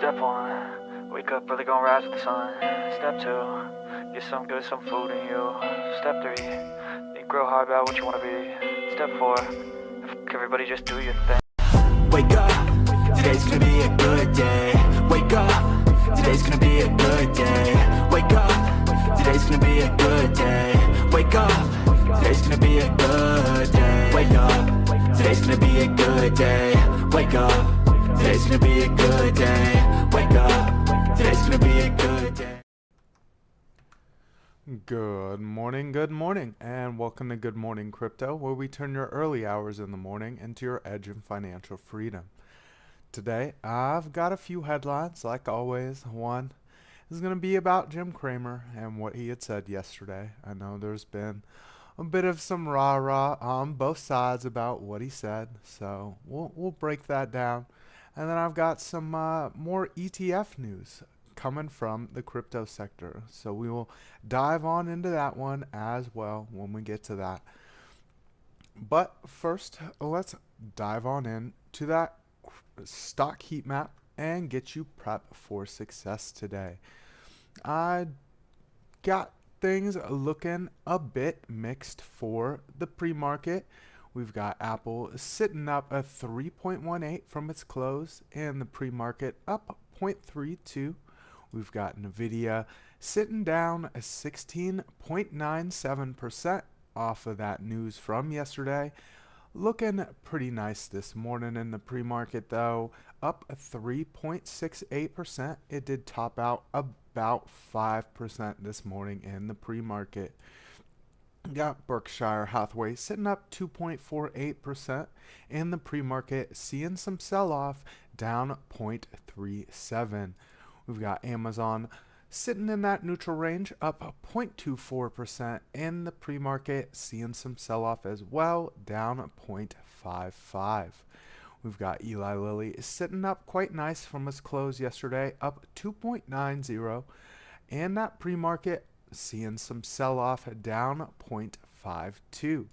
Step one, wake up early, gonna rise with the sun. Step two, get some good, some food in you. Step three, think real hard about what you wanna be. Step four, everybody just do your thing. Wake up, today's gonna be a good day. Wake up, today's gonna be a good day. Wake up, today's gonna be a good day. Wake up, today's gonna be a good day. Wake up, today's gonna be a good day. Wake up, today's gonna be a good day. Wake up, today's gonna be a good day. Good morning, and welcome to Good Morning Crypto, where we turn your early hours in the morning into your edge in financial freedom. Today, I've got a few headlines, like always. One is going to be about Jim Cramer and what he had said yesterday. I know there's been a bit of some rah-rah on both sides about what he said, so we'll break that down. And then I've got some more ETF news coming from the crypto sector, so we will dive on into that one as well when we get to that. But first, let's dive on in to that stock heat map and get you prepped for success today. I got things looking a bit mixed for the pre-market. We've got Apple sitting up a 3.18 from its close, and the pre-market up 0.32. We've got Nvidia sitting down a 16.97% off of that news from yesterday. Looking pretty nice this morning in the pre-market though, up 3.68%. It did top out about 5% this morning in the pre-market. Got Berkshire Hathaway sitting up 2.48% in the pre-market, seeing some sell-off, down 0.37. We've got Amazon sitting in that neutral range, up 0.24% in the pre-market, seeing some sell-off as well, down 0.55. We've got Eli Lilly sitting up quite nice from its close yesterday, up 2.90, and that pre-market seeing some sell-off, down 0.52.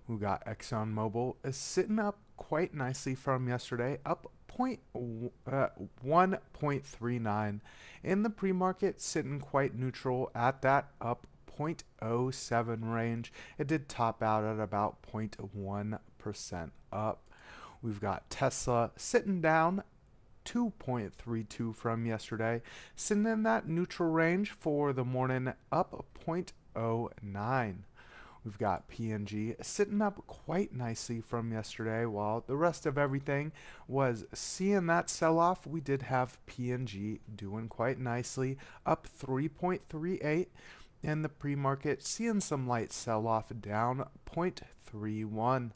We've got ExxonMobil sitting up quite nicely from yesterday, up 1.39 in the pre-market, sitting quite neutral at that up 0.07 range. It did top out at about 0.1% up. We've got Tesla sitting down 2.32 from yesterday, sitting in that neutral range for the morning, up 0.09. We've got P&G sitting up quite nicely from yesterday. While the rest of everything was seeing that sell-off, we did have P&G doing quite nicely, up 3.38, and the pre-market seeing some light sell-off, down 0.31.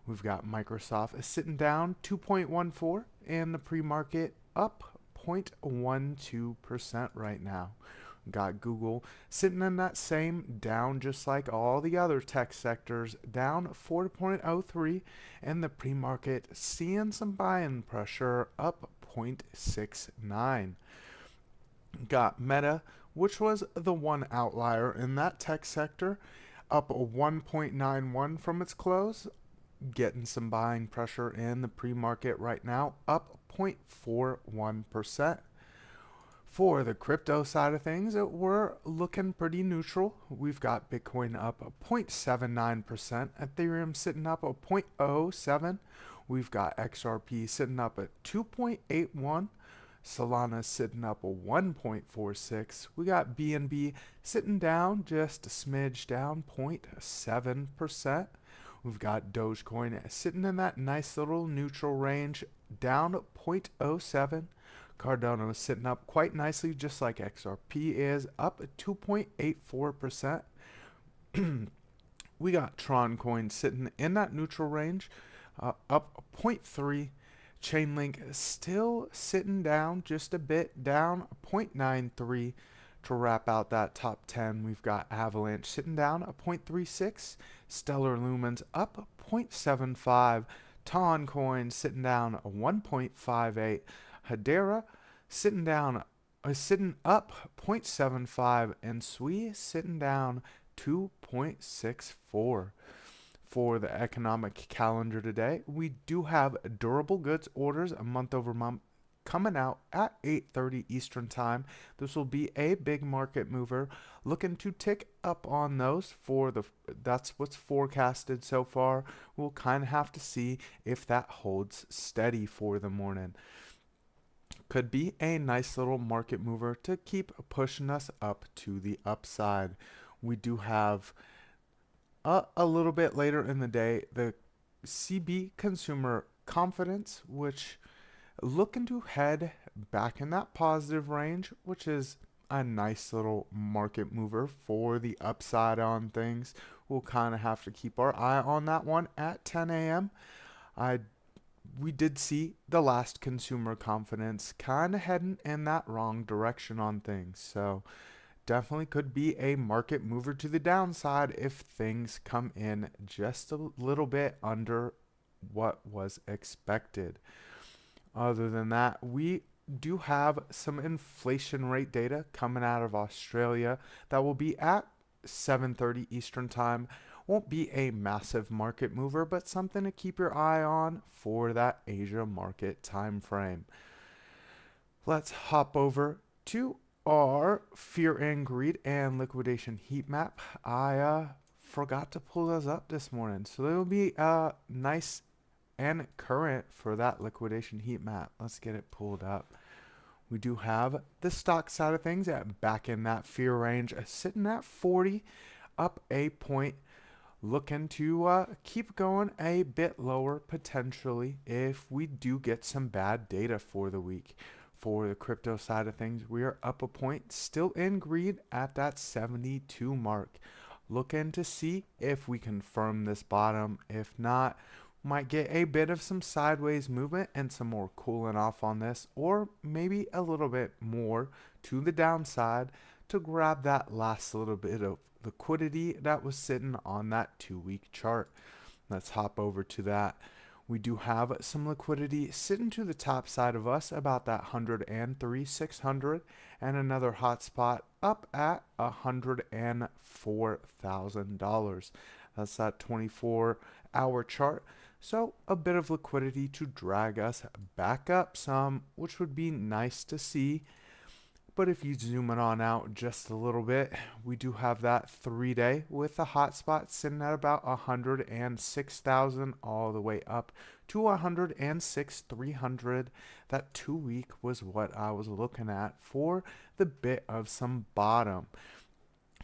We've got Microsoft sitting down 2.14, and the pre-market up 0.12% right now. Got Google sitting in that same, down just like all the other tech sectors, down 4.03, and the pre-market seeing some buying pressure, up 0.69. Got Meta, which was the one outlier in that tech sector, up 1.91 from its close, getting some buying pressure in the pre-market right now, up 0.41%. For the crypto side of things, we're looking pretty neutral. We've got Bitcoin up 0.79%, Ethereum sitting up 0.07. We've got XRP sitting up at 2.81. Solana sitting up 1.46. We got BNB sitting down just a smidge, down 0.7%. We've got Dogecoin sitting in that nice little neutral range, down 0.07. Cardano is sitting up quite nicely, just like XRP is, up 2.84%. We got Tron coin sitting in that neutral range, up 0.3. Chainlink still sitting down just a bit, down 0.93. To wrap out that top 10, we've got Avalanche sitting down 0.36. Stellar Lumens up 0.75. Ton coin sitting down 1.58. Hedera sitting up 0.75, and SWI sitting down 2.64. For the economic calendar today, we do have durable goods orders month over month coming out at 8:30 Eastern Time. This will be a big market mover, looking to tick up on those that's what's forecasted so far. We'll kind of have to see if that holds steady for the morning. Could be a nice little market mover to keep pushing us up to the upside. We do have a little bit later in the day the CB consumer confidence, which looking to head back in that positive range, which is a nice little market mover for the upside on things. We'll kind of have to keep our eye on that one at 10 a.m. We did see the last consumer confidence kind of heading in that wrong direction on things. So definitely could be a market mover to the downside if things come in just a little bit under what was expected. Other than that, we do have some inflation rate data coming out of Australia that will be at 7:30 Eastern Time. Won't be a massive market mover, but something to keep your eye on for that Asia market time frame. Let's hop over to our fear and greed and liquidation heat map. I forgot to pull those up this morning, so they will be nice and current for that liquidation heat map. Let's get it pulled up. We do have the stock side of things at back in that fear range, sitting at 40, up a point. Looking to keep going a bit lower potentially if we do get some bad data for the week. For the crypto side of things, we are up a point, still in greed at that 72 mark. Looking to see if we confirm this bottom. If not, might get a bit of some sideways movement and some more cooling off on this, or maybe a little bit more to the downside to grab that last little bit of liquidity that was sitting on that 2-week chart. Let's hop over to that. We do have some liquidity sitting to the top side of us, about that 103,600, and another hot spot up at $104,000. That's that 24-hour chart. So a bit of liquidity to drag us back up some, which would be nice to see. But if you zoom it on out just a little bit, we do have that 3-day with the hot spot sitting at about 106,000 all the way up to 106,300. That 2-week was what I was looking at for the bit of some bottom.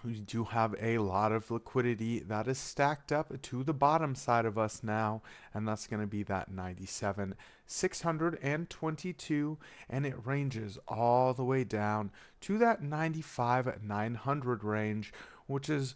We do have a lot of liquidity that is stacked up to the bottom side of us now, and that's going to be that 97,622, and it ranges all the way down to that 95,900 range, which is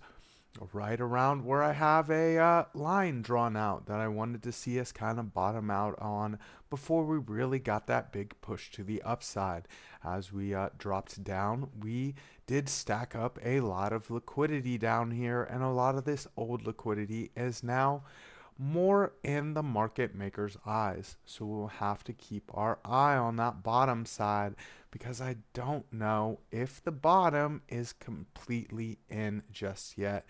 right around where I have a line drawn out that I wanted to see us kind of bottom out on before we really got that big push to the upside. As we dropped down, we did stack up a lot of liquidity down here, and a lot of this old liquidity is now more in the market maker's eyes. So we'll have to keep our eye on that bottom side, because I don't know if the bottom is completely in just yet.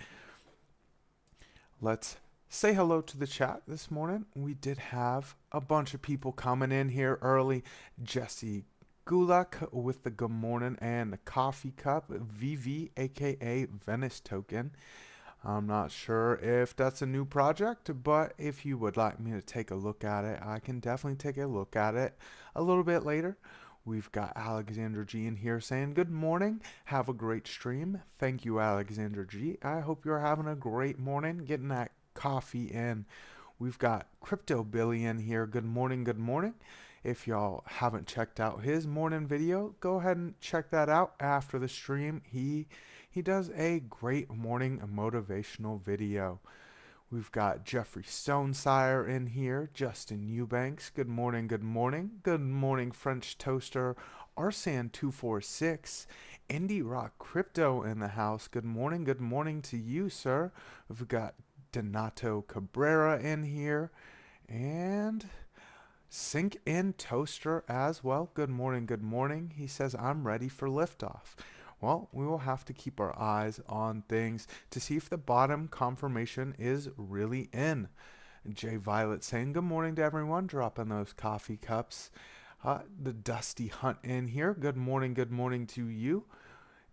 Let's say hello to the chat this morning. We did have a bunch of people coming in here early. Jesse Gulak with the good morning and the coffee cup. VV, aka Venice Token. I'm not sure if that's a new project, but if you would like me to take a look at it, I can definitely take a look at it a little bit later. We've got Alexander G in here saying, good morning, have a great stream. Thank you, Alexander G. I hope you're having a great morning, getting that coffee in. We've got Crypto Billy in here. Good morning, good morning. If y'all haven't checked out his morning video, go ahead and check that out after the stream. He does a great morning motivational video. We've got Jeffrey Stonesire in here, Justin Eubanks, good morning, good morning. Good morning, French Toaster, Arsan246, Indie Rock Crypto in the house. Good morning to you, sir. We've got Donato Cabrera in here, and Sink in Toaster as well. Good morning, good morning. He says, I'm ready for liftoff. Well, we will have to keep our eyes on things to see if the bottom confirmation is really in. Jay Violet saying good morning to everyone, dropping those coffee cups. The Dusty Hunt in here. Good morning to you.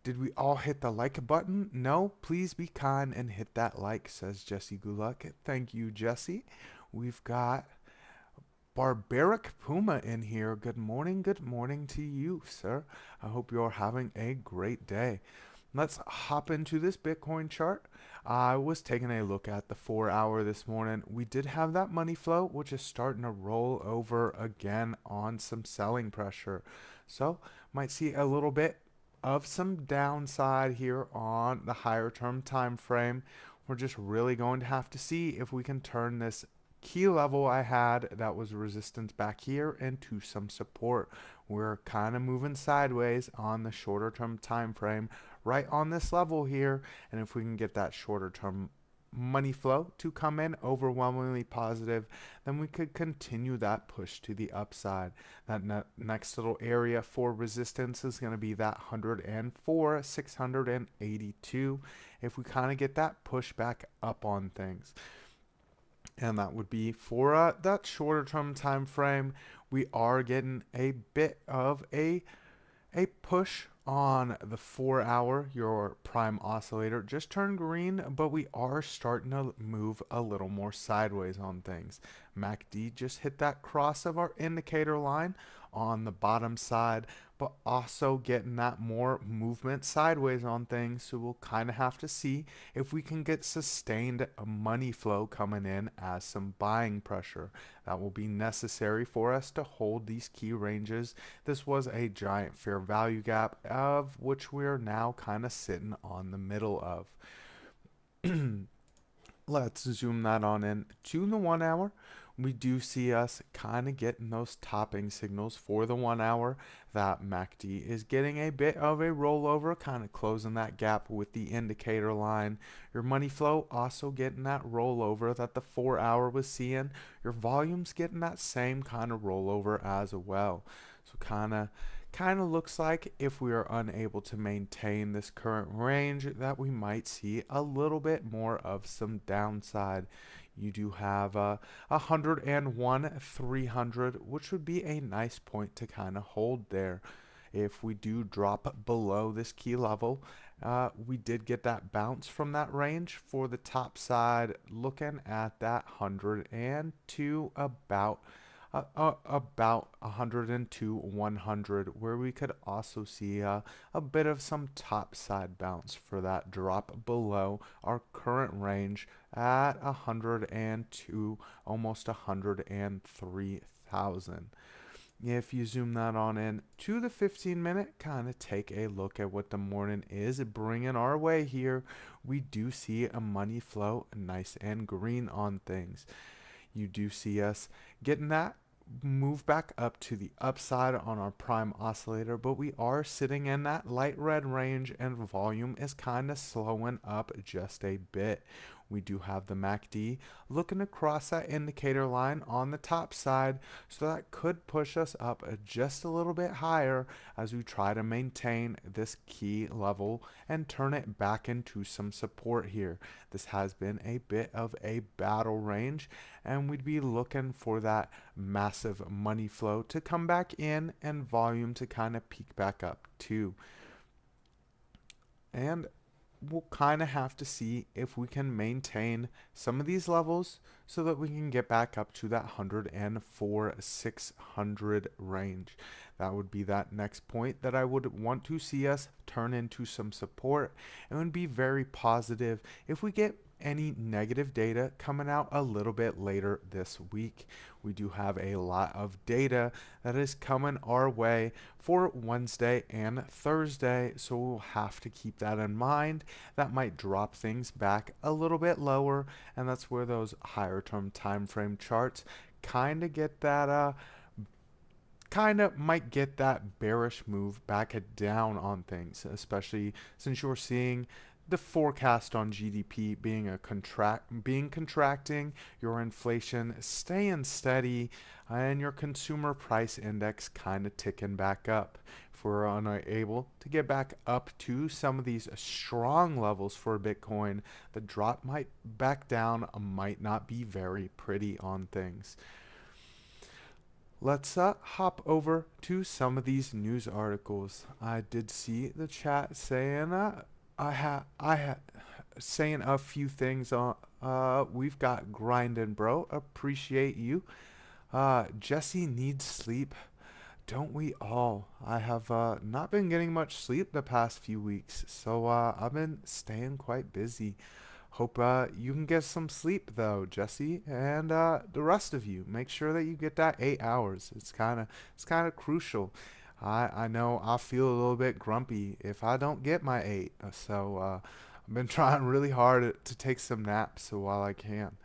Did we all hit the like button? No, please be kind and hit that like, says Jesse Gulak. Thank you, Jesse. We've got Barbaric Puma in here. Good morning to you, sir. I hope you're having a great day. Let's hop into this Bitcoin chart. I was taking a look at the 4 hour this morning. We did have that money flow, which is starting to roll over again on some selling pressure. So might see a little bit of some downside here on the higher term time frame. We're just really going to have to see if we can turn this key level I had that was resistance back here into some support. We're kind of moving sideways on the shorter term time frame right on this level here, and if we can get that shorter term money flow to come in overwhelmingly positive, then we could continue that push to the upside. That next little area for resistance is going to be that 104 682 if we kind of get that push back up on things. And that would be for that shorter term time frame. We are getting a bit of a push on the 4 hour. Your prime oscillator just turned green, but we are starting to move a little more sideways on things. MACD just hit that cross of our indicator line on the bottom side, but also getting that more movement sideways on things. So we'll kind of have to see if we can get sustained money flow coming in as some buying pressure. That will be necessary for us to hold these key ranges. This was a giant fair value gap, of which we're now kind of sitting on the middle of. Let's zoom that on in to the 1 hour. We do see us kind of getting those topping signals for the 1 hour. That MACD is getting a bit of a rollover, kind of closing that gap with the indicator line. Your money flow also getting that rollover that the 4 hour was seeing. Your volume's getting that same kind of rollover as well. So kind of looks like if we are unable to maintain this current range, that we might see a little bit more of some downside. You do have 101 300, which would be a nice point to kind of hold there. If we do drop below this key level, we did get that bounce from that range for the top side, looking at that 102 about 102 100, where we could also see a bit of some top side bounce for that drop below our current range at 102, almost 103,000. If you zoom that on in to the 15-minute, kind of take a look at what the morning is bringing our way here. We do see a money flow nice and green on things. You do see us getting that move back up to the upside on our prime oscillator, but we are sitting in that light red range and volume is kind of slowing up just a bit. We do have the MACD looking across that indicator line on the top side, so that could push us up just a little bit higher as we try to maintain this key level and turn it back into some support here. This has been a bit of a battle range, and we'd be looking for that massive money flow to come back in and volume to kind of peak back up too. And we'll kind of have to see if we can maintain some of these levels so that we can get back up to that 104 600 range. That would be that next point that I would want to see us turn into some support. It would be very positive if we get any negative data coming out a little bit later this week. We do have a lot of data that is coming our way for Wednesday and Thursday, so we'll have to keep that in mind. That might drop things back a little bit lower, and that's where those higher term time frame charts kind of get that might get that bearish move back down on things, especially since you're seeing the forecast on GDP being contracting, your inflation staying steady, and your consumer price index kind of ticking back up. If we're unable to get back up to some of these strong levels for Bitcoin, the drop back down might not be very pretty on things. Let's hop over to some of these news articles. I did see the chat saying I saying a few things on. We've got grindin', bro. Appreciate you. Jesse needs sleep. Don't we all? I have not been getting much sleep the past few weeks, so I've been staying quite busy. Hope you can get some sleep though, Jesse, and the rest of you. Make sure that you get that 8 hours. It's kind of crucial. I know I feel a little bit grumpy if I don't get my eight. So I've been trying really hard to take some naps while I can.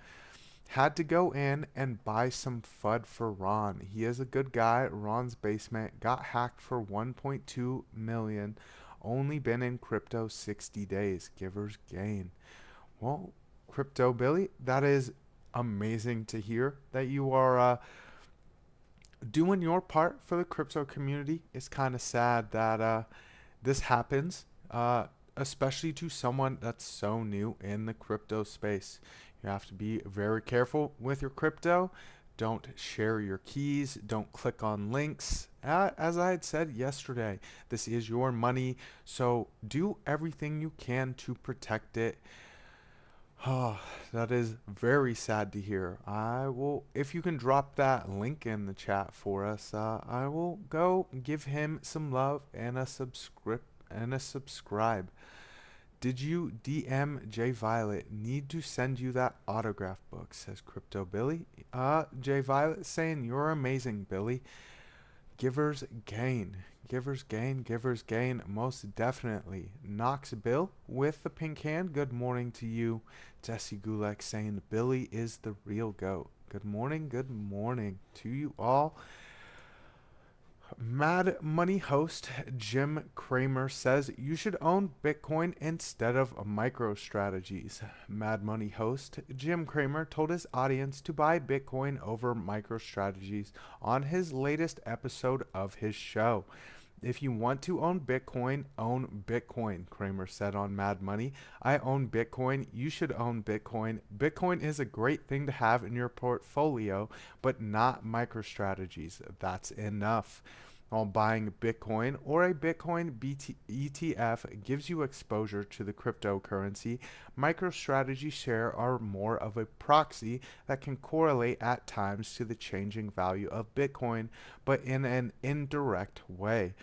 Had to go in and buy some FUD for Ron. He is a good guy. Ron's basement got hacked for 1.2 million. Only been in crypto 60 days. Givers gain. Well, Crypto Billy, that is amazing to hear that you are doing your part for the crypto community. It's kind of sad that this happens, especially to someone that's so new in the crypto space. You have to be very careful with your crypto. Don't share your keys. Don't click on links. As I had said yesterday, this is your money, so do everything you can to protect it. Oh, that is very sad to hear. I will, if you can drop that link in the chat for us, I will go give him some love and a subscribe. Did you DM J Violet? Need to send you that autograph book, says Crypto Billy. J Violet saying you're amazing, Billy. Givers gain. Givers gain, givers gain, most definitely. Knox Bill with the pink hand. Good morning to you. Jesse Gulek saying Billy is the real GOAT. Good morning to you all. Mad Money host Jim Cramer says you should own Bitcoin instead of MicroStrategies. Mad Money host Jim Cramer told his audience to buy Bitcoin over MicroStrategies on his latest episode of his show. If you want to own Bitcoin, Cramer said on Mad Money. I own Bitcoin. You should own Bitcoin. Bitcoin is a great thing to have in your portfolio, but not MicroStrategies. That's enough. While buying Bitcoin or a Bitcoin ETF gives you exposure to the cryptocurrency, MicroStrategy shares are more of a proxy that can correlate at times to the changing value of Bitcoin, but in an indirect way.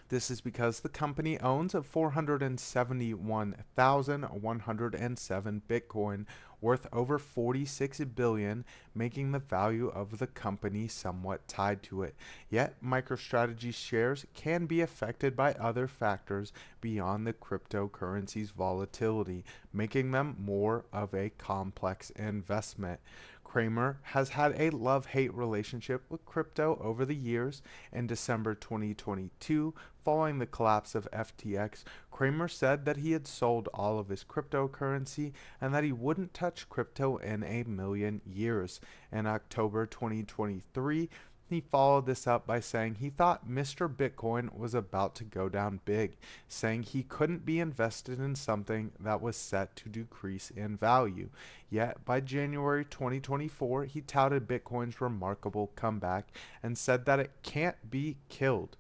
This is because the company owns 471,107 Bitcoin, worth over 46 billion, making the value of the company somewhat tied to it. Yet, MicroStrategy shares can be affected by other factors beyond the cryptocurrency's volatility, making them more of a complex investment. Cramer has had a love-hate relationship with crypto over the years. In December 2022, following the collapse of FTX, Cramer said that he had sold all of his cryptocurrency and that he wouldn't touch crypto in a million years. In October 2023, he followed this up by saying he thought Mr. Bitcoin was about to go down big, saying he couldn't be invested in something that was set to decrease in value. Yet, by January 2024, he touted Bitcoin's remarkable comeback and said that it can't be killed.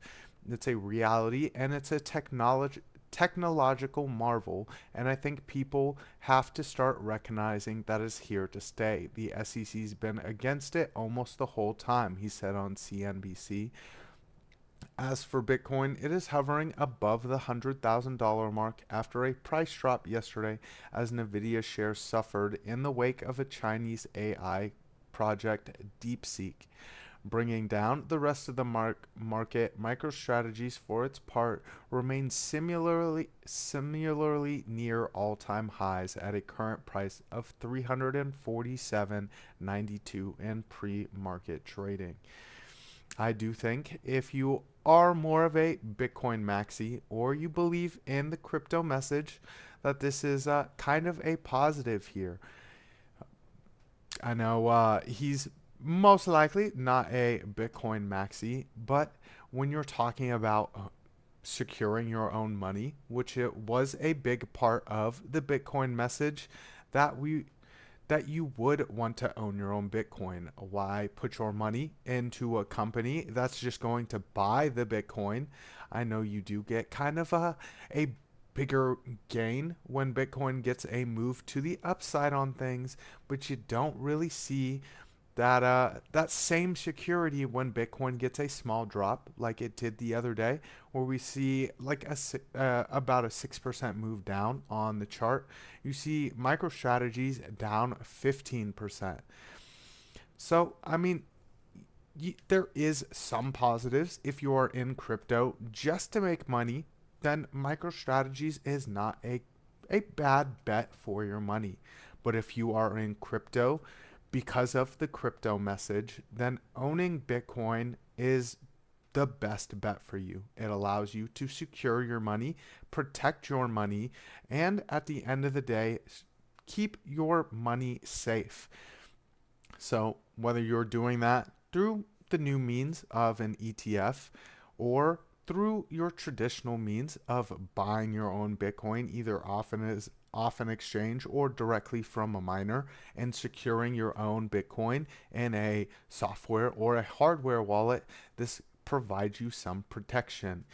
It's a reality and it's a technological marvel, and I think people have to start recognizing that it's here to stay. The SEC's been against it almost the whole time, he said on CNBC. As for Bitcoin, it is hovering above the $100,000 mark after a price drop yesterday as Nvidia shares suffered in the wake of a Chinese AI project DeepSeek. Bringing down the rest of the market, MicroStrategies, for its part, remains similarly near all-time highs at a current price of $347.92 in pre-market trading. I do think if you are more of a Bitcoin maxi or you believe in the crypto message, that this is kind of a positive here. I know he's most likely not a Bitcoin maxi, but when you're talking about securing your own money, which it was a big part of the Bitcoin message, that that you would want to own your own Bitcoin. Why put your money into a company that's just going to buy the Bitcoin? I know you do get kind of a bigger gain when Bitcoin gets a move to the upside on things, but you don't really see that same security when Bitcoin gets a small drop like it did the other day, where we see like about a 6% move down on the chart. You see MicroStrategy's down 15%. So I mean, there is some positives. If you are in crypto just to make money, then MicroStrategies is not a bad bet for your money. But if you are in crypto because of the crypto message, then owning Bitcoin is the best bet for you. It allows you to secure your money, protect your money, and at the end of the day, keep your money safe. So whether you're doing that through the new means of an ETF or through your traditional means of buying your own Bitcoin, either off an exchange or directly from a miner, and securing your own Bitcoin in a software or a hardware wallet, this provides you some protection.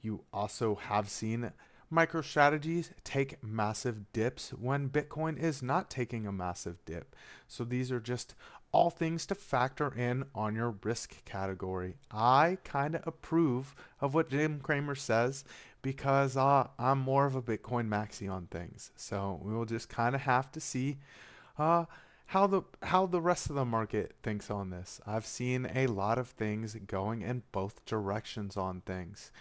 You also have seen MicroStrategies take massive dips when Bitcoin is not taking a massive dip. So these are just all things to factor in on your risk category. I kind of approve of what Jim Cramer says because I'm more of a Bitcoin maxi on things. So we will just kind of have to see how the rest of the market thinks on this. I've seen a lot of things going in both directions on things.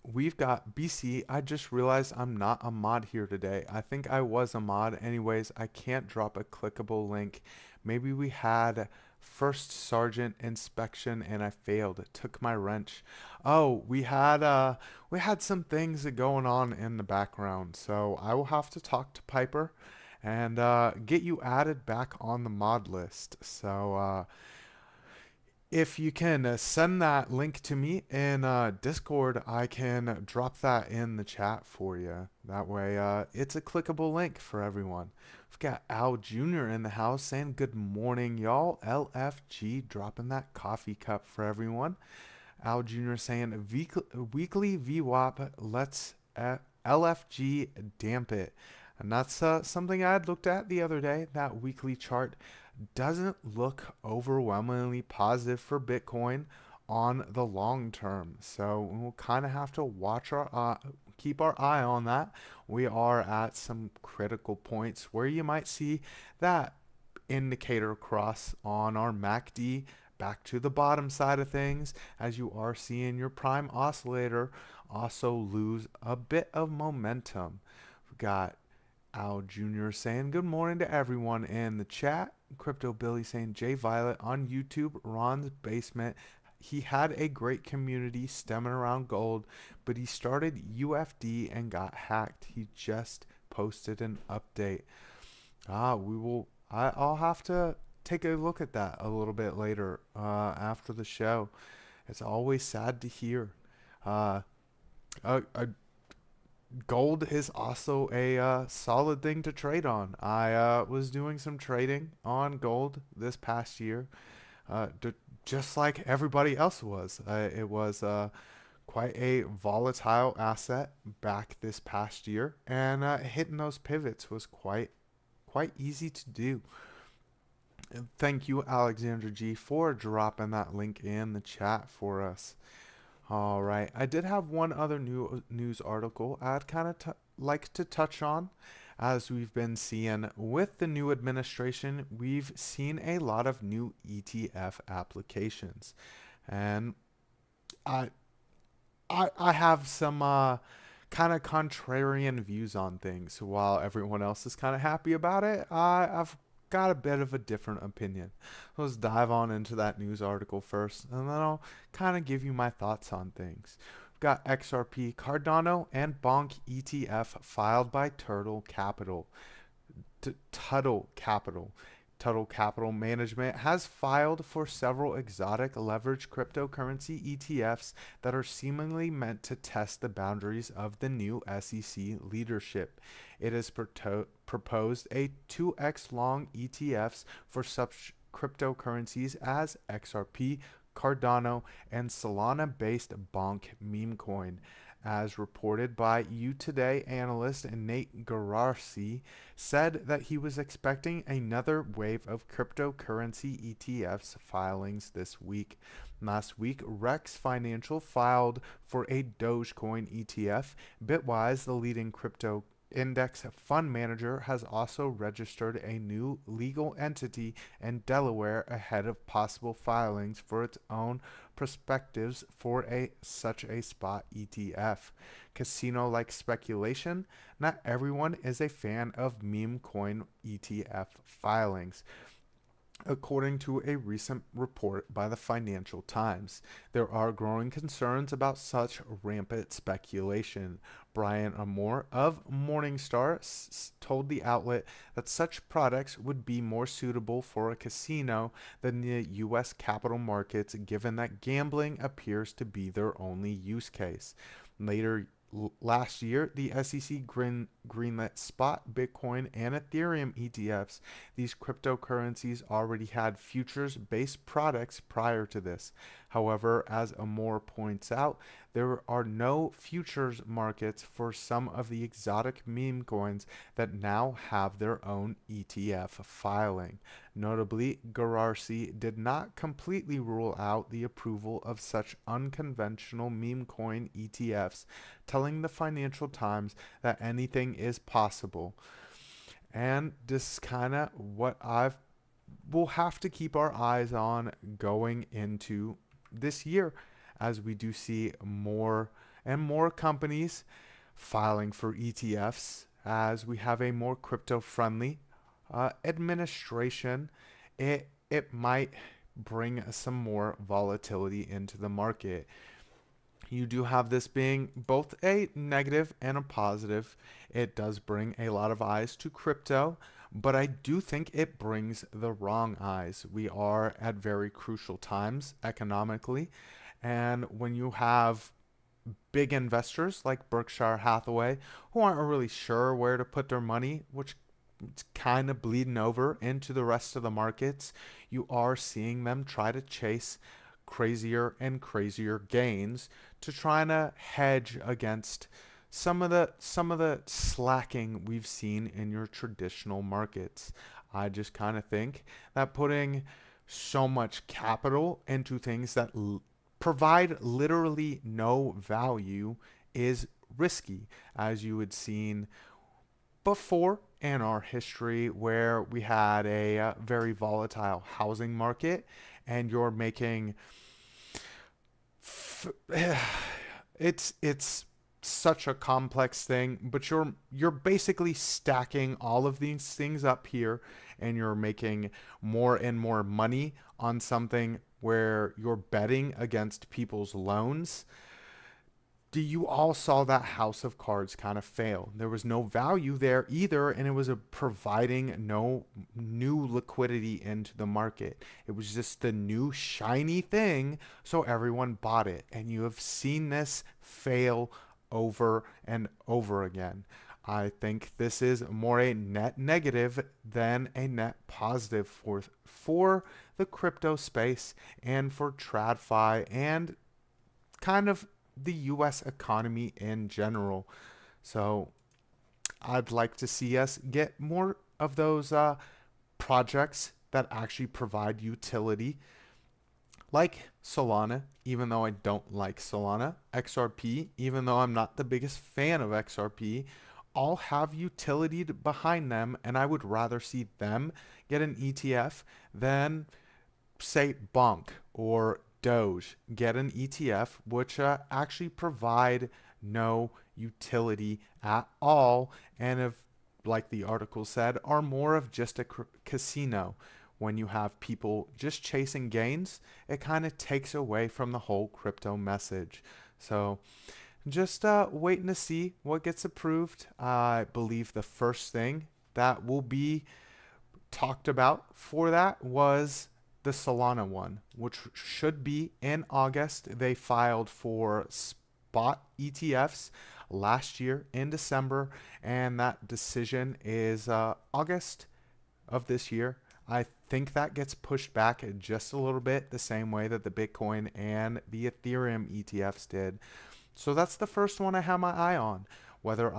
We've got BC. I just realized I'm not a mod here today. I think I was a mod. Anyways, I can't drop a clickable link. Maybe we had first sergeant inspection and I failed. It took my wrench. Oh, we had some things going on in the background. So I will have to talk to Piper and get you added back on the mod list. So if you can send that link to me in Discord, I can drop that in the chat for you. That way, it's a clickable link for everyone. We've got Al Jr. in the house saying good morning, y'all. LFG dropping that coffee cup for everyone. Al Jr. saying weekly VWAP, let's LFG damp it. And that's something I had looked at the other day, that weekly chart doesn't look overwhelmingly positive for Bitcoin on the long term. So we'll kind of have to keep our eye on that. We are at some critical points where you might see that indicator cross on our MACD back to the bottom side of things, as you are seeing your prime oscillator also lose a bit of momentum. We've got Al Jr. saying good morning to everyone in the chat. Crypto Billy saying Jay Violet on YouTube, Ron's basement. He had a great community stemming around gold, but he started UFD and got hacked. He just posted an update. I'll have to take a look at that a little bit later after the show. It's always sad to hear. Gold is also a solid thing to trade on. I was doing some trading on gold this past year, just like everybody else was. It was quite a volatile asset back this past year, and hitting those pivots was quite easy to do. And thank you, Alexander G, for dropping that link in the chat for us. All right, I did have one other news article I'd kind of like to touch on. As we've been seeing with the new administration, we've seen a lot of new ETF applications, and I have some kind of contrarian views on things. While everyone else is kind of happy about it, I've got a bit of a different opinion. Let's dive on into that news article first, and then I'll kind of give you my thoughts on things. We've got XRP, Cardano, and BONK ETF filed by Tuttle Capital. Total Capital Management has filed for several exotic leveraged cryptocurrency ETFs that are seemingly meant to test the boundaries of the new SEC leadership. It has proposed a 2x long ETFs for such cryptocurrencies as XRP, Cardano, and Solana-based BONK meme coin. As reported by You Today analyst Nate Gararsi, said that he was expecting another wave of cryptocurrency ETFs filings this week. Last week, Rex Financial filed for a Dogecoin ETF. Bitwise, the leading crypto index fund manager, has also registered a new legal entity in Delaware ahead of possible filings for its own perspectives for such a spot ETF. Casino-like speculation, not everyone is a fan of meme coin ETF filings. According to a recent report by the Financial Times, there are growing concerns about such rampant speculation. Brian Amore of Morningstar told the outlet that such products would be more suitable for a casino than the U.S. capital markets, given that gambling appears to be their only use case. Last year, the SEC greenlit spot, Bitcoin, and Ethereum ETFs. These cryptocurrencies already had futures-based products prior to this. However, as Amore points out, there are no futures markets for some of the exotic meme coins that now have their own ETF filing. Notably, Gararsi did not completely rule out the approval of such unconventional meme coin ETFs, telling the Financial Times that anything is possible. And this is kind of what we'll have to keep our eyes on going into this year, as we do see more and more companies filing for ETFs as we have a more crypto friendly administration. It might bring some more volatility into the market. You do have this being both a negative and a positive. It does bring a lot of eyes to crypto, but I do think it brings the wrong eyes. We are at very crucial times economically, and when you have big investors like Berkshire Hathaway who aren't really sure where to put their money, which it's kind of bleeding over into the rest of the markets, you are seeing them try to chase crazier and crazier gains to try to hedge against some of the slacking we've seen in your traditional markets. I just kind of think that putting so much capital into things that provide literally no value is risky, as you had seen before in our history, where we had a very volatile housing market, and you're making it's such a complex thing, but you're basically stacking all of these things up here, and you're making more and more money on something where you're betting against people's loans. You all saw that house of cards kind of fail. There was no value there either, and it was providing no new liquidity into the market. It was just the new shiny thing, so everyone bought it. And you have seen this fail over and over again. I think this is more a net negative than a net positive for the crypto space and for TradFi and kind of the US economy in general. So I'd like to see us get more of those projects that actually provide utility, like Solana, even though I don't like Solana, XRP, even though I'm not the biggest fan of XRP, all have utility behind them, and I would rather see them get an ETF than, say, BONK or Doge get an ETF which actually provide no utility at all, and if, like the article said, are more of just a casino. When you have people just chasing gains, it kind of takes away from the whole crypto message. So just waiting to see what gets approved. I believe the first thing that will be talked about for that was the Solana one, which should be in August. They filed for spot ETFs last year in December, and that decision is August of this year. I think that gets pushed back just a little bit, the same way that the Bitcoin and the Ethereum ETFs did. So that's the first one I have my eye on. Whether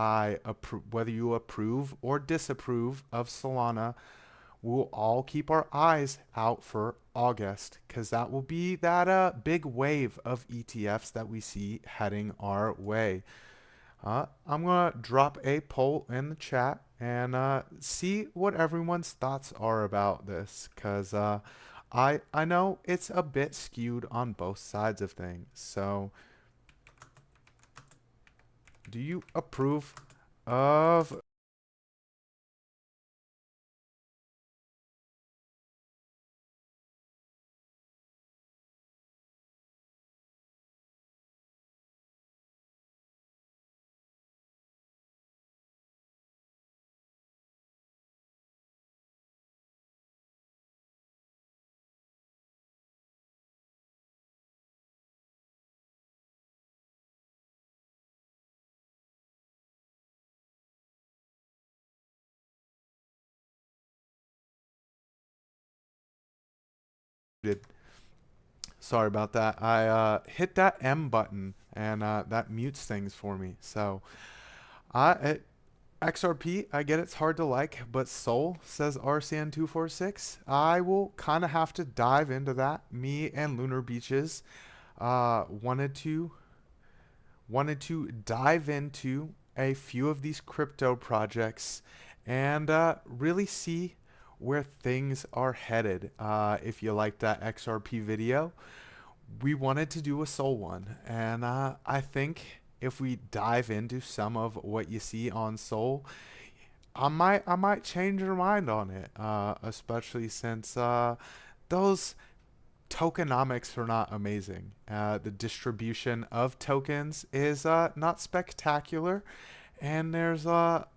you approve or disapprove of Solana, we'll all keep our eyes out for August, because that will be that big wave of ETFs that we see heading our way. I'm going to drop a poll in the chat and see what everyone's thoughts are about this, because I know it's a bit skewed on both sides of things. So do you approve of sorry about that. I hit that M button and that mutes things for me. So XRP, I get it's hard to like, but Sol, says RCN246. I will kind of have to dive into that. Me and Lunar Beaches wanted to dive into a few of these crypto projects and really see where things are headed. If you like that XRP video, we wanted to do a Sol one, and I think if we dive into some of what you see on Sol, I might change your mind on it, especially since those tokenomics are not amazing. The distribution of tokens is not spectacular, and there's a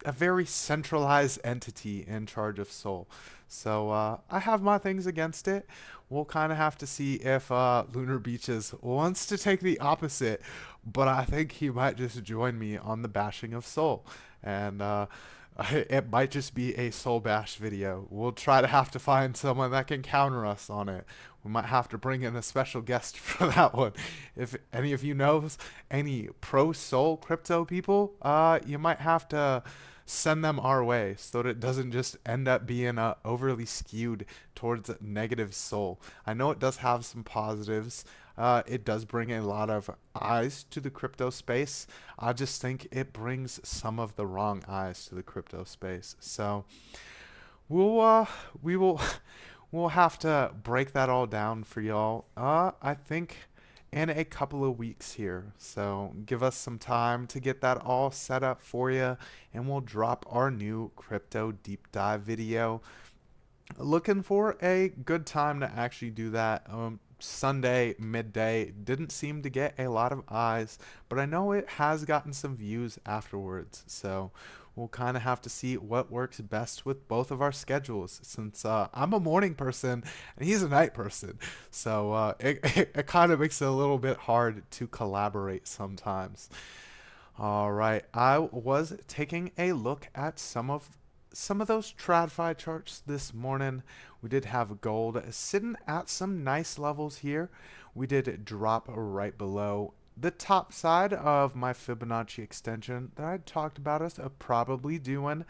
very centralized entity in charge of Sol. So I have my things against it. We'll kind of have to see if Lunar Beaches wants to take the opposite, but I think he might just join me on the bashing of Sol. And it might just be a Sol bash video. We'll try to have to find someone that can counter us on it. We might have to bring in a special guest for that one. If any of you knows any pro Sol crypto people, you might have to send them our way so that it doesn't just end up being overly skewed towards negative Sol. I know it does have some positives. It does bring a lot of eyes to the crypto space. I just think it brings some of the wrong eyes to the crypto space. So we will we'll have to break that all down for y'all. I think in a couple of weeks here. So give us some time to get that all set up for you, and we'll drop our new crypto deep dive video. Looking for a good time to actually do that. Sunday midday didn't seem to get a lot of eyes, but I know it has gotten some views afterwards. So we'll kind of have to see what works best with both of our schedules, since I'm a morning person and he's a night person. So it kind of makes it a little bit hard to collaborate sometimes. All right, I was taking a look at some of those TradFi charts this morning. We did have gold sitting at some nice levels here. We did drop right below the top side of my Fibonacci extension that I talked about us probably doing.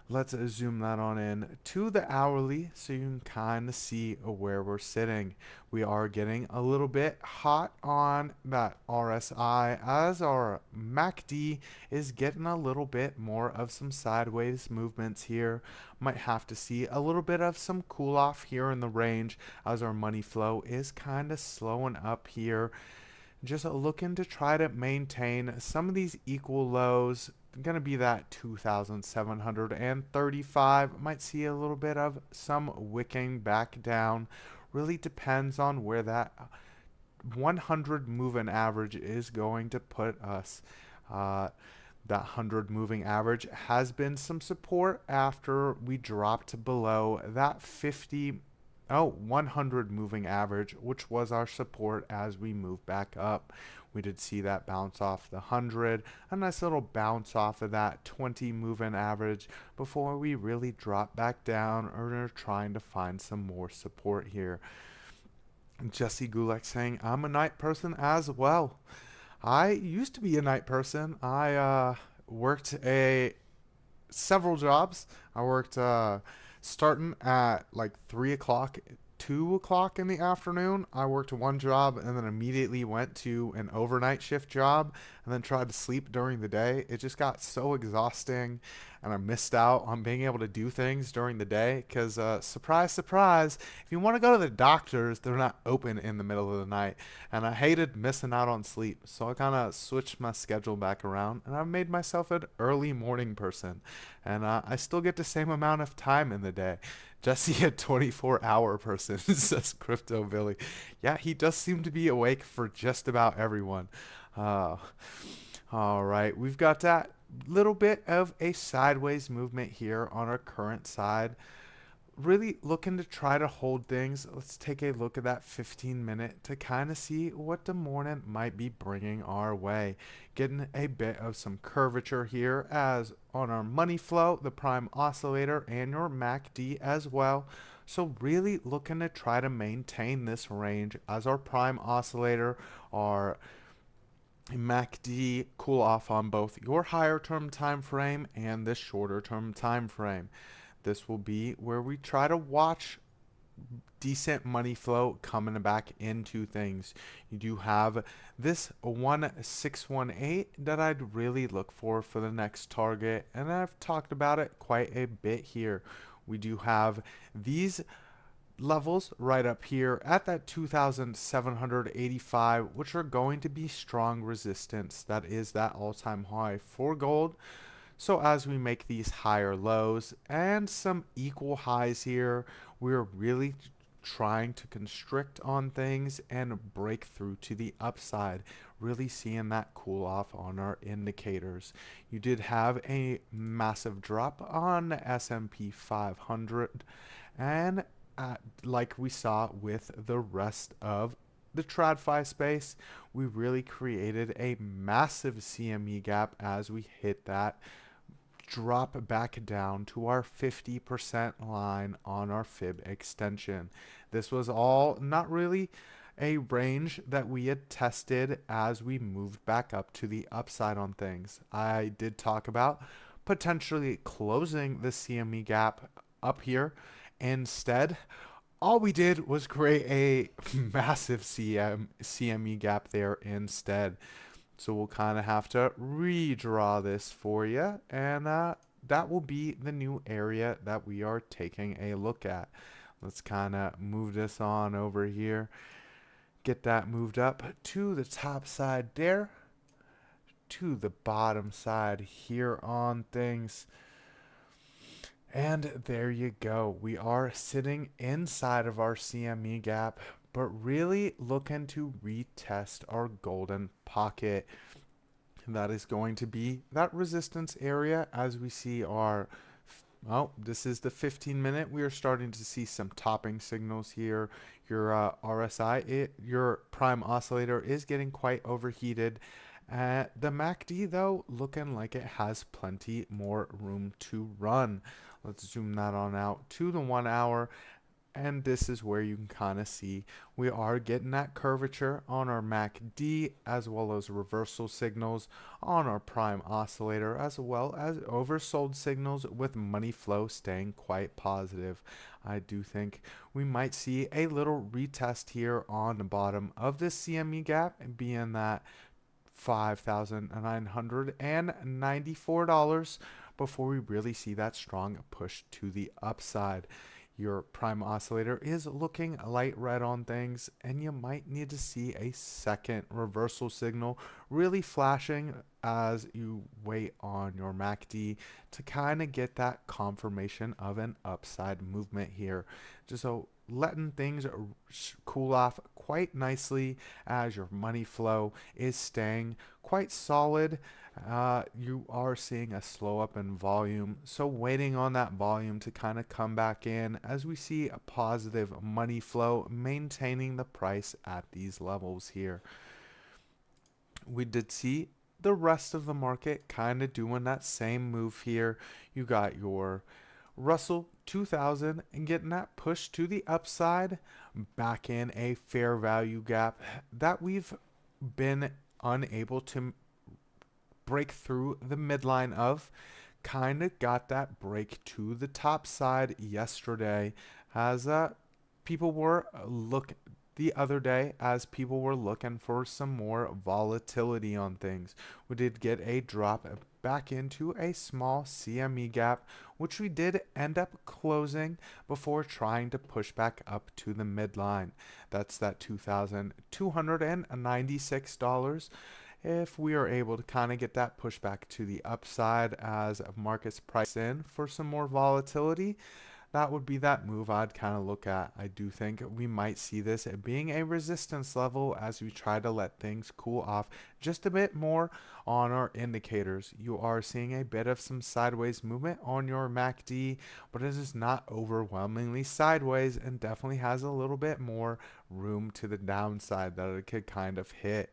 Let's zoom that on in to the hourly so you can kind of see where we're sitting. We are getting a little bit hot on that RSI as our MACD is getting a little bit more of some sideways movements here. Might have to see a little bit of some cool off here in the range as our money flow is kind of slowing up here. Just looking to try to maintain some of these equal lows. Going to be that 2,735. Might see a little bit of some wicking back down. Really depends on where that 100 moving average is going to put us. That 100 moving average has been some support after we dropped below that 100 moving average, which was our support as we move back up. We did see that bounce off the 100, a nice little bounce off of that 20 moving average before we really drop back down or are trying to find some more support here. Jesse Gulek saying, I'm a night person as well. I used to be a night person. I worked several jobs. I worked starting at like 3 o'clock, 2 o'clock in the afternoon. I worked one job and then immediately went to an overnight shift job and then tried to sleep during the day. It just got so exhausting, and I missed out on being able to do things during the day because, surprise, surprise, if you want to go to the doctors, they're not open in the middle of the night. And I hated missing out on sleep. So I kind of switched my schedule back around, and I've made myself an early morning person. And I still get the same amount of time in the day. Jesse, a 24-hour person, says Crypto Billy. Yeah, he does seem to be awake for just about everyone. All right, we've got that little bit of a sideways movement here on our current side. Really looking to try to hold things. Let's take a look at that 15-minute to kind of see what the morning might be bringing our way. Getting a bit of some curvature here as on our money flow, the prime oscillator, and your MACD as well. So really looking to try to maintain this range as our prime oscillator, our MACD cool off on both your higher term time frame and this shorter term time frame. This will be where we try to watch decent money flow coming back into things. You do have this 1618 that I'd really look for the next target, and I've talked about it quite a bit here. We do have these levels right up here at that 2,785, which are going to be strong resistance. That is that all-time high for gold. So as we make these higher lows and some equal highs here, we're really trying to constrict on things and break through to the upside, really seeing that cool off on our indicators. You did have a massive drop on the S&P 500, and like we saw with the rest of the TradFi space, we really created a massive CME gap as we hit that drop back down to our 50% line on our fib extension. This was all not really a range that we had tested as we moved back up to the upside on things. I did talk about potentially closing the CME gap up here. Instead, all we did was create a massive CME gap there instead. So we'll kind of have to redraw this for you, and that will be the new area that we are taking a look at. Let's kind of move this on over here, get that moved up to the top side there, to the bottom side here on things. And there you go. We are sitting inside of our CME gap, but really looking to retest our golden pocket. That is going to be that resistance area as we see our, this is the 15-minute. We are starting to see some topping signals here. Your RSI, your prime oscillator is getting quite overheated. The MACD, though, looking like it has plenty more room to run. Let's zoom that on out to the 1 hour. And this is where you can kind of see we are getting that curvature on our MACD, as well as reversal signals on our prime oscillator, as well as oversold signals with money flow staying quite positive. I do think we might see a little retest here on the bottom of this CME gap, being that $5,994 before we really see that strong push to the upside. Your prime oscillator is looking light red on things, and you might need to see a second reversal signal really flashing as you wait on your MACD to kind of get that confirmation of an upside movement here. Just so letting things cool off quite nicely as your money flow is staying quite solid. You are seeing a slow up in volume, so waiting on that volume to kind of come back in as we see a positive money flow, maintaining the price at these levels here. We did see the rest of the market kind of doing that same move here. You got your Russell 2000 and getting that push to the upside, back in a fair value gap that we've been unable to break through the midline of. Kind of got that break to the top side yesterday as people were the other day as people were looking for some more volatility on things. We did get a drop back into a small CME gap, which we did end up closing before trying to push back up to the midline. That's that $2,296. If we are able to kind of get that pushback to the upside as markets price in for some more volatility, that would be that move I'd kind of look at. I do think we might see this being a resistance level as we try to let things cool off just a bit more on our indicators. You are seeing a bit of some sideways movement on your MACD, but it is not overwhelmingly sideways and definitely has a little bit more room to the downside that it could kind of hit.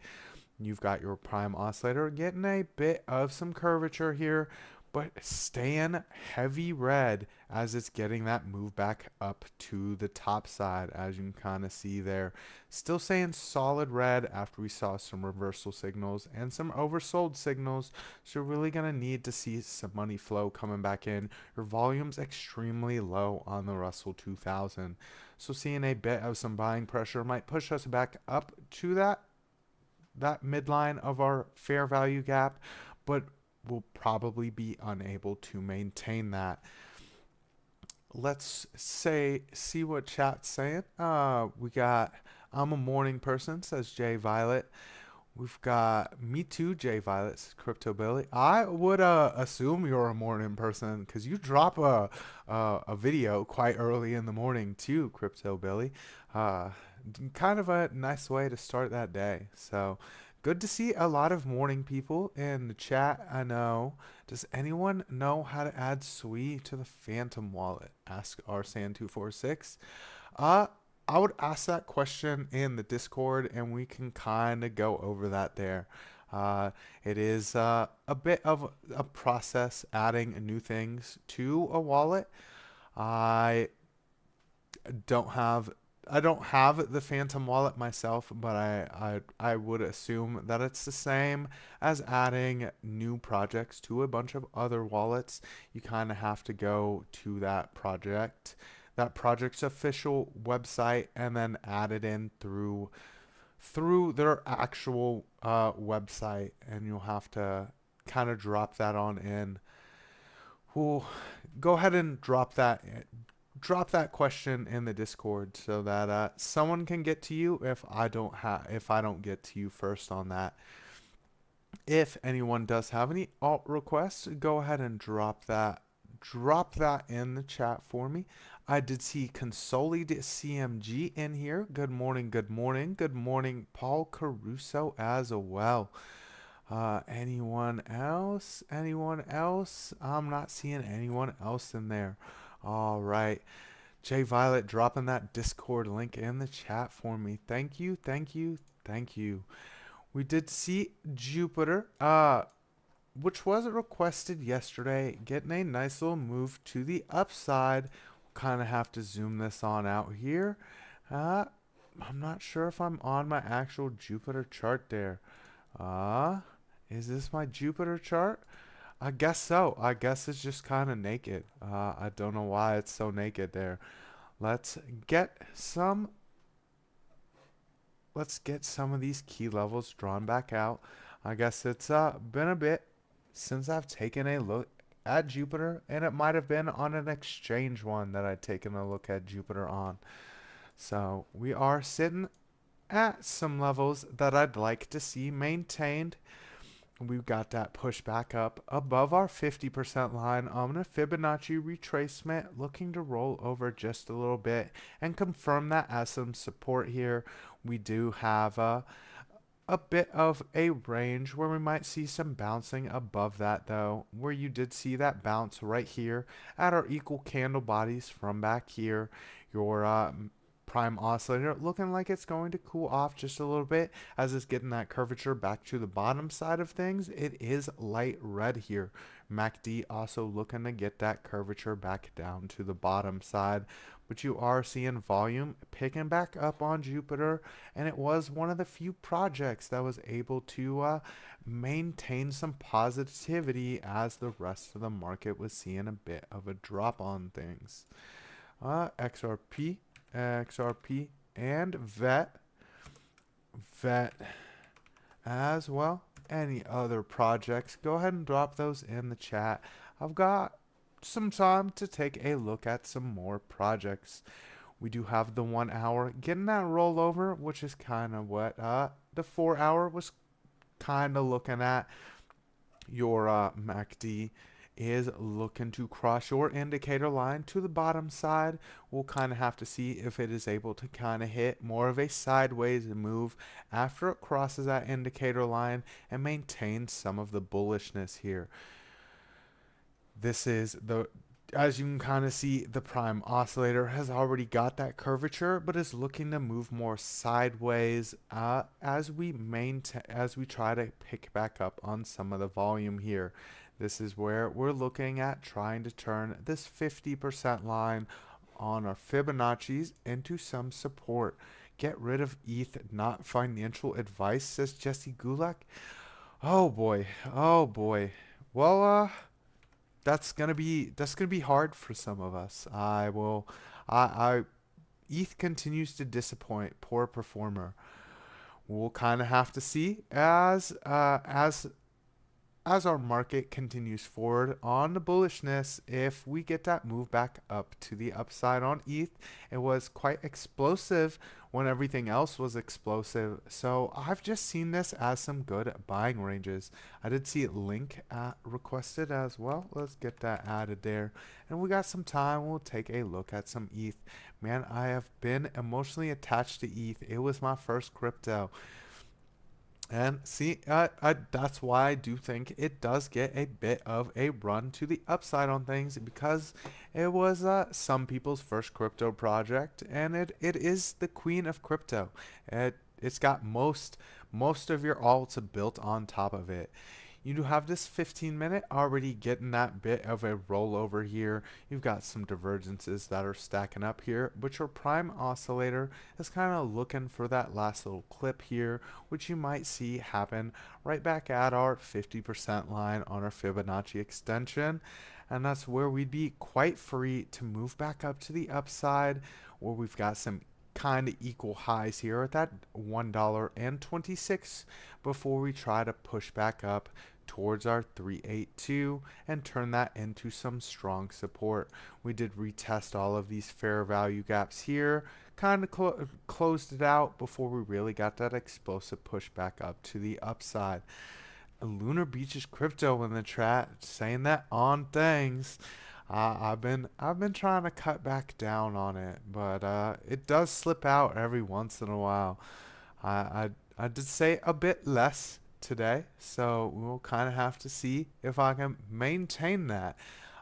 You've got your prime oscillator getting a bit of some curvature here, but staying heavy red as it's getting that move back up to the top side, as you can kind of see there. Still staying solid red after we saw some reversal signals and some oversold signals. So you're really going to need to see some money flow coming back in. Your volume's extremely low on the Russell 2000. So seeing a bit of some buying pressure might push us back up to that midline of our fair value gap, but we'll probably be unable to maintain that. Let's see what chat's saying. We got I'm a morning person, says Jay Violet. We've got me too, Jay Violet, says Crypto Billy. I would assume you're a morning person because you drop a video quite early in the morning too, Crypto Billy. Kind of a nice way to start that day. So good to see a lot of morning people in the chat. I know. Does anyone know how to add SWI to the Phantom wallet? Ask rsan246. I would ask that question in the Discord and we can kind of go over that there. It is a bit of a process adding new things to a wallet. I don't have the Phantom wallet myself, but I would assume that it's the same as adding new projects to a bunch of other wallets. You kind of have to go to that project's official website and then add it in through their actual website, and you'll have to kind of drop that on in. We'll go ahead and drop that question in the Discord so that someone can get to you if I don't get to you first on that. If anyone does have any alt requests, go ahead and drop that in the chat for me. I did see Consolidated CMG in here. Good morning, Paul Caruso as well. Anyone else? I'm not seeing anyone else in there. All right. Jay Violet dropping that Discord link in the chat for me. Thank you. We did see Jupiter, which was requested yesterday, getting a nice little move to the upside. We'll kind of have to zoom this on out here. I'm not sure if I'm on my actual Jupiter chart there. Is this my Jupiter chart? I guess so. I guess it's just kind of naked. I don't know why it's so naked there. Let's get some of these key levels drawn back out. I guess it's been a bit since I've taken a look at Jupiter, and it might have been on an exchange one that I'd taken a look at Jupiter on. So we are sitting at some levels that I'd like to see maintained. we've got that push back up above our 50% line on a Fibonacci retracement, looking to roll over just a little bit and confirm that as some support here. We do have a bit of a range where we might see some bouncing above that, though, where you did see that bounce right here at our equal candle bodies from back here. Your prime oscillator looking like it's going to cool off just a little bit as it's getting that curvature back to the bottom side of things. It is light red here. MACD also looking to get that curvature back down to the bottom side, but you are seeing volume picking back up on Jupiter, and it was one of the few projects that was able to maintain some positivity as the rest of the market was seeing a bit of a drop on things. XRP, and VET as well. Any other projects, go ahead and drop those in the chat. I've got some time to take a look at some more projects. We do have the 1 hour getting that rollover, which is kind of what the 4 hour was kind of looking at. Your MACD is looking to cross your indicator line to the bottom side. We'll kind of have to see if it is able to kind of hit more of a sideways move after it crosses that indicator line and maintain some of the bullishness here. This is as you can kind of see, the prime oscillator has already got that curvature, but is looking to move more sideways as we try to pick back up on some of the volume here. This is where we're looking at trying to turn this 50% line on our Fibonacci's into some support. Get rid of ETH, not financial advice, says Jesse Gulak. Oh boy, oh boy. Well, that's gonna be hard for some of us. ETH continues to disappoint, poor performer. We'll kind of have to see as our market continues forward on the bullishness, if we get that move back up to the upside on ETH. It was quite explosive when everything else was explosive. So I've just seen this as some good buying ranges. I did see it link requested as well. Let's get that added there. And we got some time. We'll take a look at some ETH. Man, I have been emotionally attached to ETH. It was my first crypto. And see, that's why I do think it does get a bit of a run to the upside on things, because it was some people's first crypto project, and it is the queen of crypto. It's got most of your alts built on top of it. You do have this 15-minute already getting that bit of a rollover here. You've got some divergences that are stacking up here, but your prime oscillator is kind of looking for that last little clip here, which you might see happen right back at our 50% line on our Fibonacci extension. And that's where we'd be quite free to move back up to the upside, where we've got some kind of equal highs here at that $1.26 before we try to push back up towards our 382 and turn that into some strong support. We did retest all of these fair value gaps here, kind of closed it out before we really got that explosive push back up to the upside. Lunar Beach's crypto in the chat saying that on things. I've been trying to cut back down on it, but it does slip out every once in a while. I did say a bit less today, so we'll kind of have to see if I can maintain that.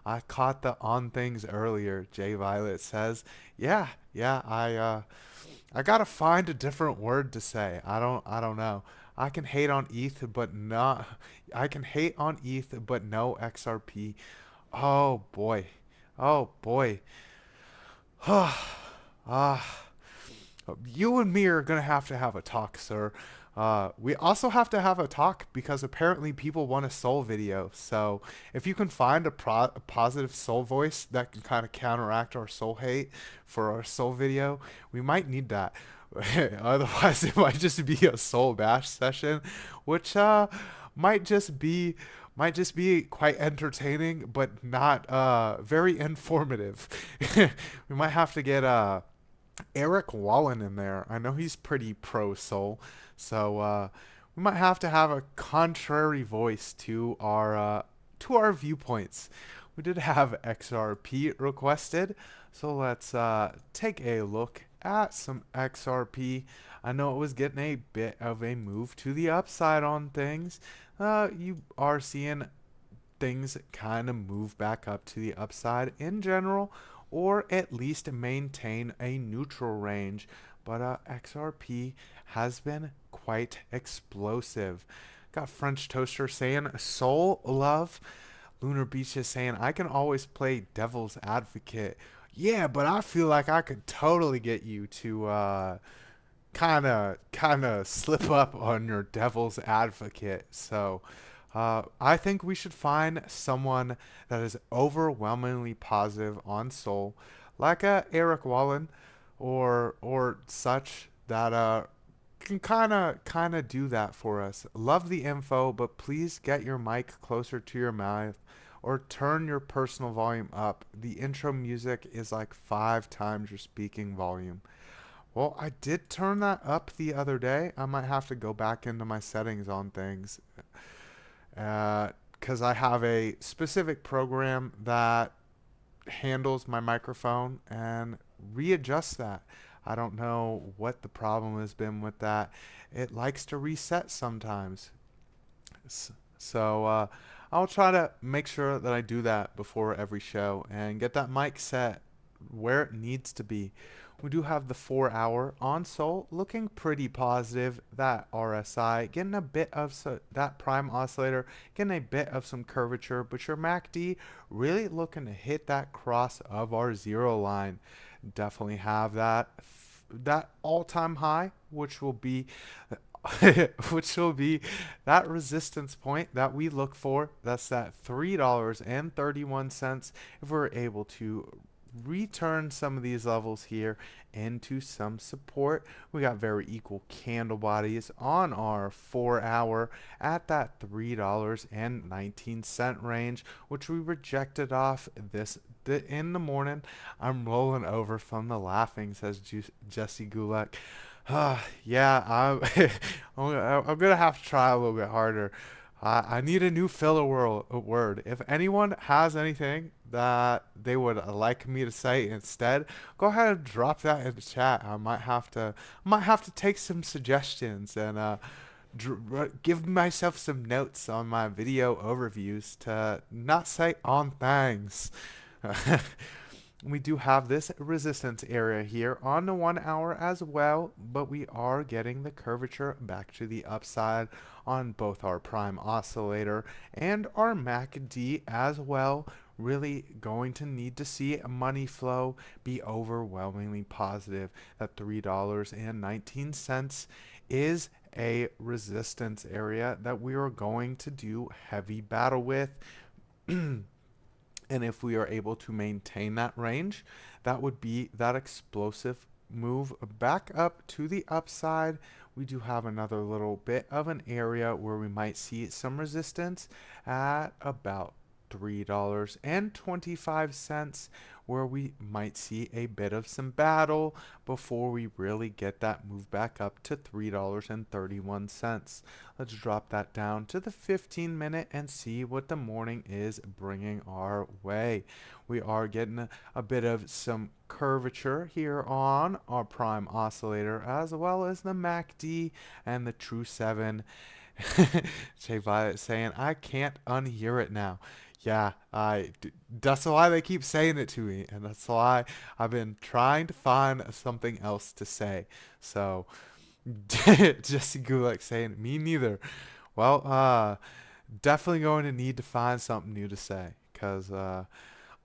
I caught the on things earlier. Jay Violet says, yeah, I gotta find a different word to say. I don't know. I can hate on ETH, but not. I can hate on ETH, but no XRP. Oh boy. Oh boy. You and me are going to have a talk, sir. We also have to have a talk because apparently people want a soul video. So if you can find a positive soul voice that can kind of counteract our soul hate for our soul video, we might need that. Otherwise, it might just be a soul bash session, which might just be quite entertaining, but not very informative. We might have to get Eric Wallen in there. I know he's pretty pro soul, so we might have to have a contrary voice to our viewpoints. We did have XRP requested, so let's take a look at some XRP. I know it was getting a bit of a move to the upside on things. You are seeing things kind of move back up to the upside in general, or at least maintain a neutral range. But XRP has been quite explosive. Got French Toaster saying soul love. Lunar Beach is saying I can always play devil's advocate. Yeah, but I feel like I could totally get you to kind of slip up on your devil's advocate. So I think we should find someone that is overwhelmingly positive on Soul, like a Eric Wallen or such that can kind of do that for us. Love the info, but please get your mic closer to your mouth or turn your personal volume up. The intro music is like 5 times your speaking volume. Well, I did turn that up the other day. I might have to go back into my settings on things because I have a specific program that handles my microphone and readjusts that. I don't know what the problem has been with that. It likes to reset sometimes. So I'll try to make sure that I do that before every show and get that mic set where it needs to be. We do have the 4 hour on Sol looking pretty positive. That RSI getting a bit of that prime oscillator getting a bit of some curvature, but your MACD really looking to hit that cross of our 0 line. Definitely have that all-time high, which will be which will be that resistance point that we look for. That's that $3.31 if we're able to return some of these levels here into some support. We got very equal candle bodies on our 4 hour at that $3.19 range, which we rejected off in the morning. I'm rolling over from the laughing, says Jesse Gulak. Yeah, I'm gonna have to try a little bit harder. I need a new filler word. If anyone has anything that they would like me to say instead, go ahead and drop that in the chat. I might have to take some suggestions and give myself some notes on my video overviews to not say on things. We do have this resistance area here on the 1 hour as well, but we are getting the curvature back to the upside on both our prime oscillator and our MACD as well. Really going to need to see money flow be overwhelmingly positive. That $3.19 is a resistance area that we are going to do heavy battle with. And if we are able to maintain that range, that would be that explosive move back up to the upside. We do have another little bit of an area where we might see some resistance at about $3.25, where we might see a bit of some battle before we really get that move back up to $3.31. Let's drop that down to the 15-minute and see what the morning is bringing our way. We are getting a bit of some curvature here on our prime oscillator, as well as the MACD and the True 7. Jay Violet saying, I can't unhear it now. Yeah, that's why they keep saying it to me, and that's why I've been trying to find something else to say. So, Jesse Gulak saying, me neither. Well, definitely going to need to find something new to say, because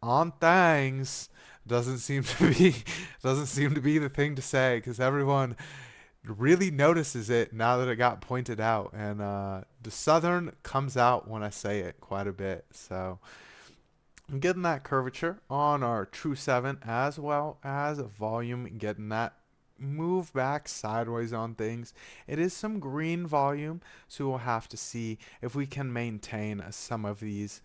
on things doesn't seem to be the thing to say, because everyone really notices it now that it got pointed out, and the Southern comes out when I say it quite a bit. So I'm getting that curvature on our True 7 as well as volume, getting that move back sideways on things. It is some green volume, so we'll have to see if we can maintain some of these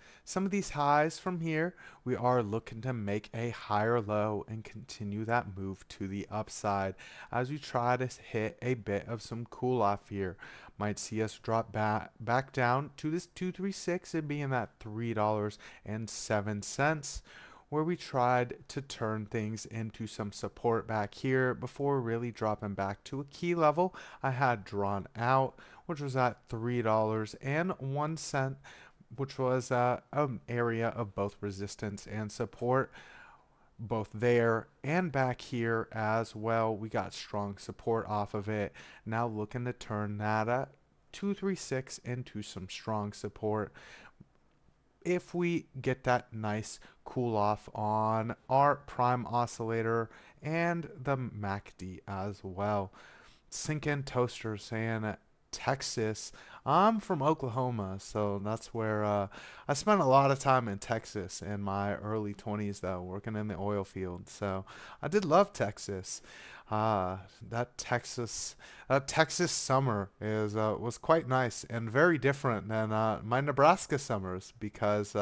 highs from here. We are looking to make a higher low and continue that move to the upside as we try to hit a bit of some cool off here. Might see us drop back down to this 236 and be in that $3.07, where we tried to turn things into some support back here before really dropping back to a key level I had drawn out, which was at $3.01, which was an area of both resistance and support, both there and back here as well. We got strong support off of it. Now looking to turn that 236 into some strong support. If we get that nice cool off on our prime oscillator and the MACD as well. Sink-in Toaster saying Texas. I'm from Oklahoma, so that's where I spent a lot of time in Texas in my early 20s, though, working in the oil field. So I did love Texas. That Texas summer was quite nice and very different than my Nebraska summers, because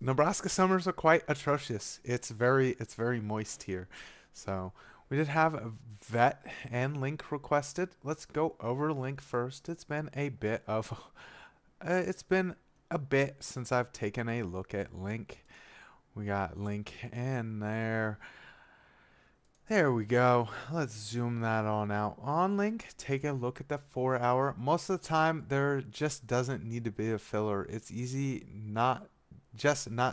Nebraska summers are quite atrocious. It's very moist here. So we did have a vet and link requested. Let's go over link first. It's been a bit since I've taken a look at link. We got link in there. There we go. Let's zoom that on out. On link, take a look at the 4 hour. Most of the time, there just doesn't need to be a filler. It's easy not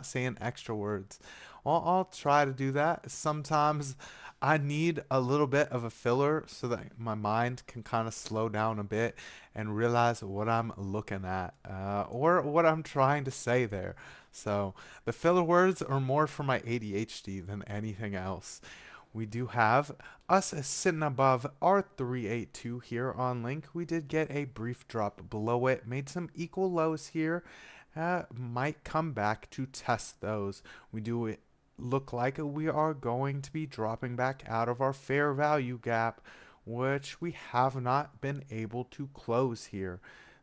saying extra words. I'll try to do that. Sometimes I need a little bit of a filler so that my mind can kind of slow down a bit and realize what I'm looking at, or what I'm trying to say there. So the filler words are more for my ADHD than anything else. We do have us sitting above our 382 here on link. We did get a brief drop below it, made some equal lows here. Might come back to test those. We do look like we are going to be dropping back out of our fair value gap, which we have not been able to close here.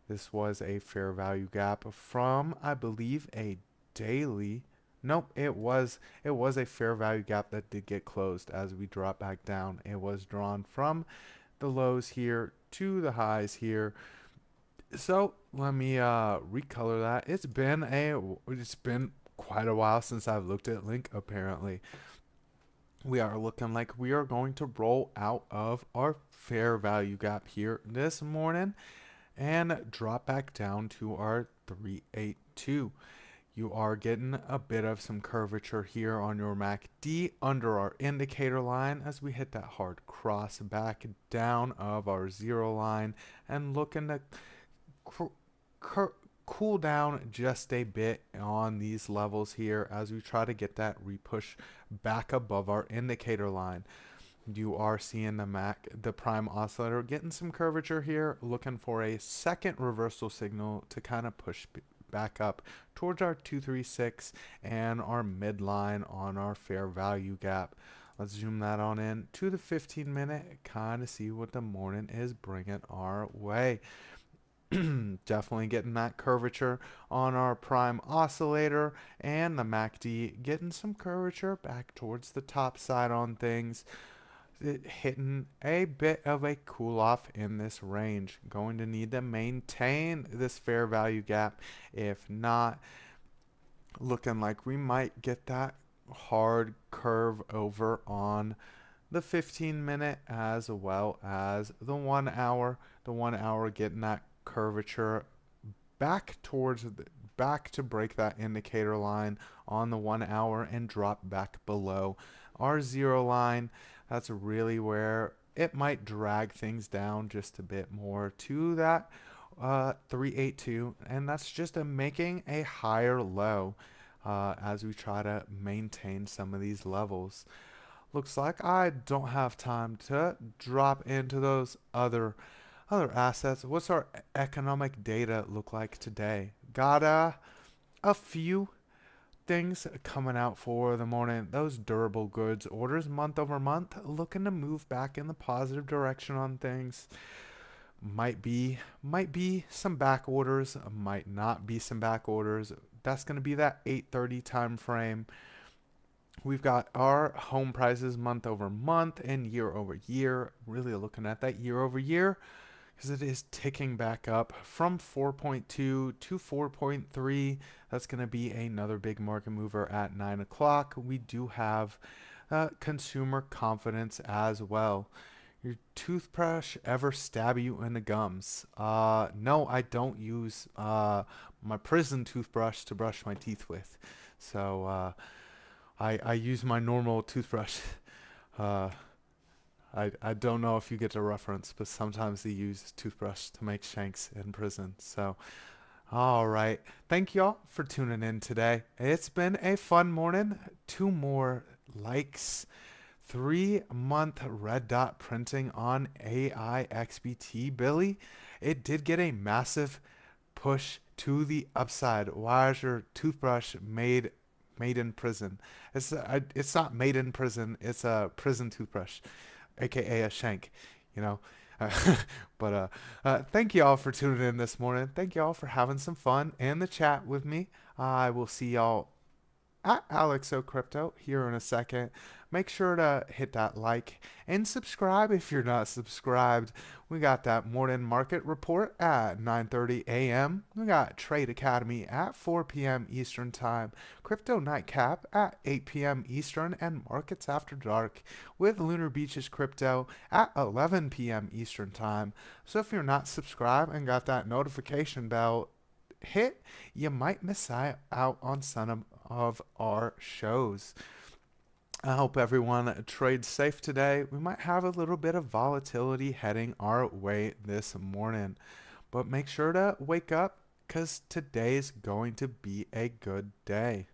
This was a fair value gap from, I believe, a daily. Nope, it was a fair value gap that did get closed as we drop back down. It was drawn from the lows here to the highs here. So let me recolor that. It's been quite a while since I've looked at link. Apparently, we are looking like we are going to roll out of our fair value gap here this morning and drop back down to our 382. You are getting a bit of some curvature here on your MACD under our indicator line as we hit that hard cross back down of our 0 line and looking to cool down just a bit on these levels here as we try to get that repush back above our indicator line. You are seeing the prime oscillator getting some curvature here, looking for a second reversal signal to kind of push back up towards our 236 and our midline on our fair value gap. Let's zoom that on in to the 15-minute, kind of see what the morning is bringing our way. Definitely getting that curvature on our prime oscillator, and the MACD getting some curvature back towards the top side on things. Hitting a bit of a cool off in this range. Going to need to maintain this fair value gap. If not, looking like we might get that hard curve over on the 15-minute as well as the 1 hour. The 1 hour getting that curvature back to break that indicator line on the 1 hour and drop back below our 0 line. That's really where it might drag things down just a bit more to that 382, and that's just making a higher low as we try to maintain some of these levels. Looks like I don't have time to drop into those other assets. What's our economic data look like today? Got a few things coming out for the morning. Those durable goods orders month over month looking to move back in the positive direction on things. Might be some back orders, might not be some back orders. That's going to be that 8:30 time frame. We've got our home prices month over month and year over year. Really looking at that year over year because it is ticking back up from 4.2 to 4.3. That's going to be another big market mover at 9 o'clock. We do have consumer confidence as well. Your toothbrush ever stab you in the gums? No, I don't use my prison toothbrush to brush my teeth with. So I use my normal toothbrush. Uh, I don't know if you get the reference, but sometimes they use toothbrush to make shanks in prison. So, all right. Thank y'all for tuning in today. It's been a fun morning. 2 more likes. 3-month red dot printing on AIXBT, Billy. It did get a massive push to the upside. Why is your toothbrush made in prison? It's not made in prison. It's a prison toothbrush, aka a shank. You know. Thank you all for tuning in this morning. Thank you all for having some fun in the chat with me. I will see y'all at AlexOCrypto here in a second. Make sure to hit that like and subscribe if you're not subscribed. We got that morning market report at 9:30 a.m. We got Trade Academy at 4 p.m. Eastern Time, Crypto Nightcap at 8 p.m. Eastern, and Markets After Dark with Lunar Beaches Crypto at 11 p.m. Eastern Time. So if you're not subscribed and got that notification bell hit, you might miss out on some of our shows. I hope everyone trades safe today. We might have a little bit of volatility heading our way this morning, but make sure to wake up because today's going to be a good day.